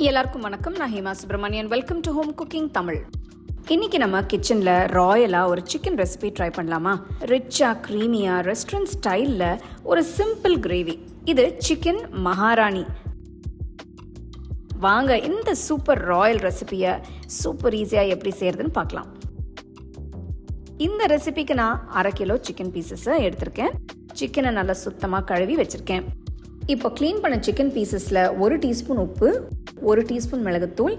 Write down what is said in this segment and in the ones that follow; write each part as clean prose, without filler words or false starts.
எல்லாருக்கும் வணக்கம். நான் Hema Subramanian. Welcome to home cooking Tamil. இன்னைக்கு நம்ம கிச்சனில் ராயலாக ஒரு சிக்கன் ரெசிபி ட்ரை பண்ணலாமா? ரிச்சாக க்ரீமியாக ரெஸ்டாரண்ட் ஸ்டைலில் ஒரு சிம்பிள் கிரேவி. இது சிக்கன் மகாராணி. வாங்க இந்த சூப்பர் ராயல் ரெசிபியை சூப்பர் ஈஸியாக எப்படி செய்யறதுன்னு பார்க்கலாம். இந்த ரெசிபிக்கு நான் 1/2 கிலோ சிக்கன் பீசஸை எடுத்திருக்கேன். சிக்கனை நல்லா சுத்தமாக கழுவி வச்சுருக்கேன். இப்போ க்ளீன் பண்ண சிக்கன் பீசஸில் 1 டீஸ்பூன் உப்பு, 1 டீஸ்பூன் மிளகுத்தூள்,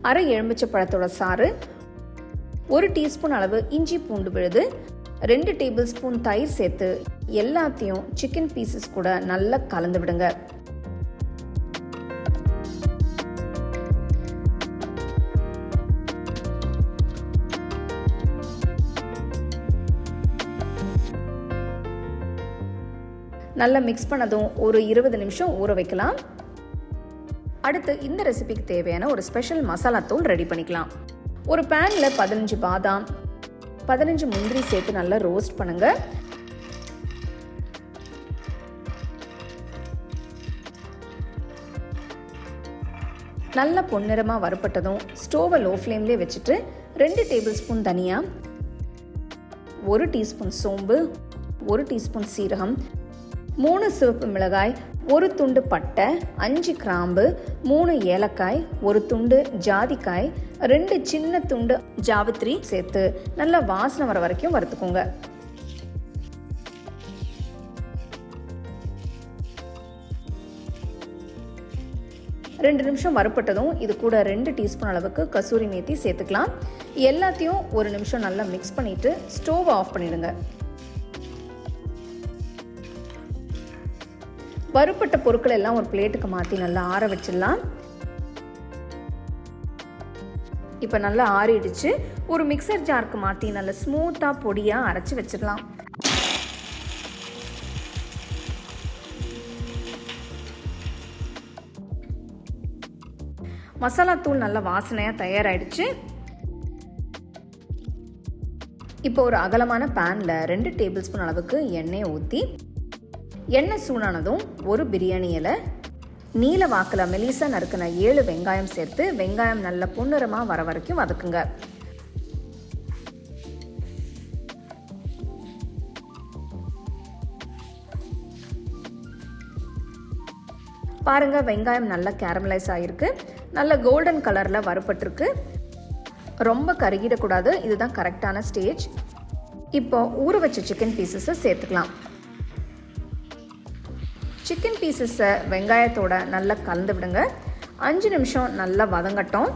1/2 எலுமிச்சை பழத்தோட சாறு, 1 டீஸ்பூன் அளவு இஞ்சி பூண்டு விழுது, 2 டேபிள் ஸ்பூன் தயிர் சேர்த்து எல்லாத்தையும் சிக்கன் பீசஸ் கூட நல்லா கலந்து விடுங்க. நல்லா மிக்ஸ் பண்ணதும் ஒரு 20 நிமிஷம் ஊற வைக்கலாம். அடுத்து இந்த ரெசிபிக்கு தேவையான ஒரு ஸ்பெஷல் மசாலா தூள் ரெடி பண்ணிக்கலாம். ஒரு பேனில் 15 பாதாம், 15 முந்திரி சேர்த்து நல்லா ரோஸ்ட் பண்ணுங்க. நல்லா பொன்னிறமாக வறுப்பட்டதும் ஸ்டோவை லோ ஃப்ளேம்லேயே வச்சுட்டு 2 டேபிள் ஸ்பூன் தனியா, 1 டீஸ்பூன் சோம்பு, 1 டீஸ்பூன் சீரகம், 3 சிவப்பு மிளகாய், 1 துண்டு பட்டை, 5 கிராம்பு, 3 ஏலக்காய், 1 துண்டு ஜாதிக்காய், 2 சின்ன துண்டு ஜாவித்ரி சேர்த்து நல்லா வாசனை வர வரைக்கும் வறுத்துக்கோங்க. ரெண்டு நிமிஷம் வறுப்பட்டதும் இது கூட 2 டீஸ்பூன் அளவுக்கு கசூரி மேத்தி சேர்த்துக்கலாம். எல்லாத்தையும் 1 நிமிஷம் நல்லா மிக்ஸ் பண்ணிட்டு ஸ்டோவ் ஆஃப் பண்ணிடுங்க. வறுப்பட்ட பொருட்கள் எல்லாம் ஒரு பிளேட்டுக்கு மாற்றி நல்லா ஆற வச்சிடலாம். இப்போ நல்லா ஆறிடுச்சு. ஒரு மிக்சர் ஜாருக்கு மாற்றி நல்லா ஸ்மூத்தாக பொடியாக அரைச்சி வச்சிடலாம். மசாலா தூள் நல்லா வாசனையாக தயாராகிடுச்சு. இப்போ ஒரு அகலமான பேனில் 2 டேபிள் ஸ்பூன் அளவுக்கு எண்ணெயை ஊற்றி எண்ணெய் சூடானதும் ஒரு பிரியாணி இலை, நீல வாக்கில் மெலிசா நறுக்கின 7 வெங்காயம் சேர்த்து வெங்காயம் நல்ல பொன்னிறமாக வர வரைக்கும் வதக்குங்க. பாருங்க, வெங்காயம் நல்லா கேரமலைஸ் ஆகிருக்கு. நல்ல கோல்டன் கலரில் வறுப்பட்டிருக்கு. ரொம்ப கருகிடக்கூடாது. இதுதான் கரெக்டான ஸ்டேஜ். இப்போ ஊற வச்ச சிக்கன் பீசஸை சேர்த்துக்கலாம். சிக்கன் பீசஸை வெங்காயத்தோட நல்லா கலந்து விடுங்க. 5 நிமிஷம் நல்லா வதங்கட்டும்.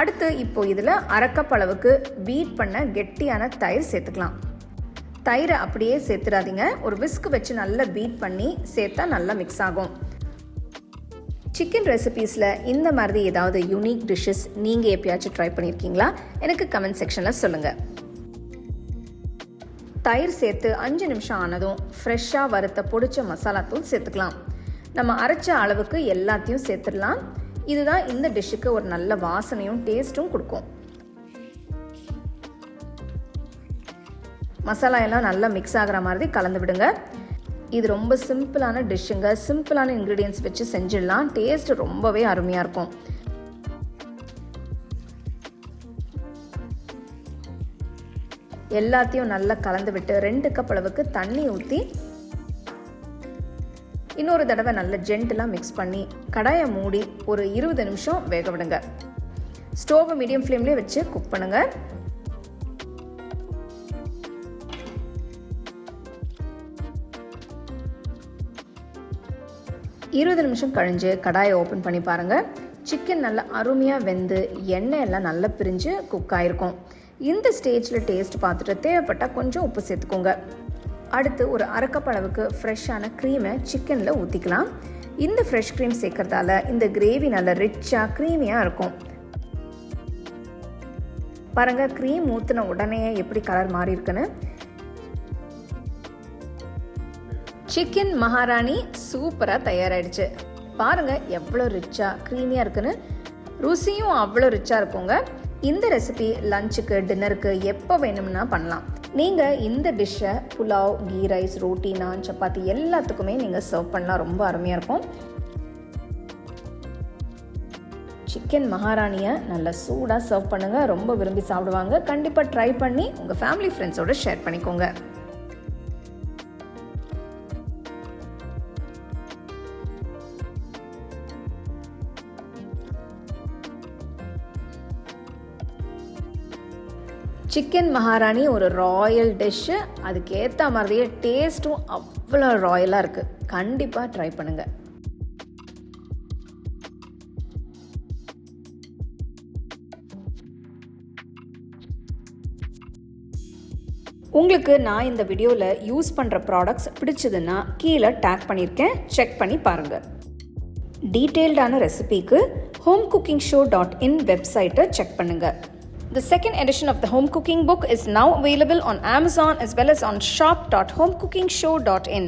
அடுத்து இப்போ இதில் 1/2 கப் அளவுக்கு பீட் பண்ண கெட்டியான தயிர் சேர்த்துக்கலாம். தயிரை அப்படியே சேர்த்துடாதீங்க. ஒரு விஸ்க் வச்சு நல்லா பீட் பண்ணி சேர்த்தா நல்லா மிக்ஸ் ஆகும். சிக்கன் ரெசிபீஸில் இந்த மாதிரி ஏதாவது யூனிக் டிஷ்ஷஸ் நீங்கள் எப்பயாச்சும் ட்ரை பண்ணியிருக்கீங்களா? எனக்கு கமெண்ட் செக்ஷனில் சொல்லுங்கள். தயிர் சேர்த்து 5 நிமிஷம் ஆனதும் ஃப்ரெஷ்ஷாக வறுத்த பொடிச்ச மசாலா தூள் சேர்த்துக்கலாம். நம்ம அரைச்ச அளவுக்கு எல்லாத்தையும் சேர்த்துடலாம். இதுதான் இந்த டிஷ்ஷுக்கு ஒரு நல்ல வாசனையும் டேஸ்ட்டும் கொடுக்கும். மசாலா எல்லாம் நல்லா மிக்ஸ் ஆகிற மாதிரி கலந்து விடுங்க. இது ரொம்ப சிம்பிளான டிஷ்ஷுங்க. சிம்பிளான இன்க்ரீடியன்ஸ் வச்சு செஞ்சிடலாம். டேஸ்ட் ரொம்பவே அருமையாக இருக்கும். எல்லாத்தையும் நல்லா கலந்து விட்டு 2 கப் அளவுக்கு தண்ணி ஊற்றி இன்னொரு தடவை நல்லா ஜென்டிலாக மிக்ஸ் பண்ணி கடாயை மூடி ஒரு 20 நிமிஷம் வேக விடுங்க. ஸ்டோவை மீடியம் ஃப்ளேம்லேயே வச்சு குக் பண்ணுங்க. இருபது நிமிஷம் கழிஞ்சு கடாயை ஓப்பன் பண்ணி பாருங்கள். சிக்கன் நல்லா அருமையாக வெந்து எண்ணெய் எல்லாம் நல்லா பிரிஞ்சு குக் ஆகிருக்கும். இந்த ஸ்டேஜில் டேஸ்ட் பார்த்துட்டு தேவைப்பட்டால் கொஞ்சம் உப்பு சேர்த்துக்கோங்க. அடுத்து ஒரு 1/2 கப் அளவுக்கு ஃப்ரெஷ்ஷான க்ரீமை சிக்கனில் ஊற்றிக்கலாம். இந்த ஃப்ரெஷ் க்ரீம் சேர்க்கறதால இந்த கிரேவி நல்லா ரிச்சாக க்ரீமியாக இருக்கும். பாருங்கள், க்ரீம் ஊற்றின உடனே எப்படி கலர் மாறி இருக்குன்னு. சிக்கன் மகாராணி சூப்பராக தயாராகிடுச்சு. பாருங்கள் எவ்வளோ ரிச்சாக க்ரீமியாக இருக்குன்னு. ருசியும் அவ்வளோ ரிச்சாக இருக்குங்க. இந்த ரெசிபி லஞ்சுக்கு டின்னருக்கு எப்போ வேணும்னா பண்ணலாம். நீங்கள் இந்த டிஷ்ஷை புலாவ், கீ ரைஸ், ரோட்டி, நான், சப்பாத்தி எல்லாத்துக்குமே நீங்கள் சர்வ் பண்ணலாம். ரொம்ப அருமையாக இருக்கும். சிக்கன் மகாராணியை நல்லா சூடாக சர்வ் பண்ணுங்கள். ரொம்ப விரும்பி சாப்பிடுவாங்க. கண்டிப்பாக ட்ரை பண்ணி உங்கள் ஃபேமிலி ஃப்ரெண்ட்ஸோடு ஷேர் பண்ணிக்கோங்க. சிக்கன் மகாராணி ஒரு ராயல் டிஷ்ஷு. அதுக்கேற்ற மாதிரியே டேஸ்ட்டும் அவ்வளோ ராயலாக இருக்குது. கண்டிப்பாக ட்ரை பண்ணுங்கள். உங்களுக்கு நான் இந்த வீடியோவில் யூஸ் பண்ணுற ப்ராடக்ட்ஸ் பிடிச்சதுன்னா கீழே டேக் பண்ணியிருக்கேன். செக் பண்ணி பாருங்கள். டீட்டெயில்டான ரெசிபிக்கு homecookingshow.in வெப்சைட்டை செக் பண்ணுங்கள். The second edition of the home cooking book is now available on Amazon as well as on shop.homecookingshow.in.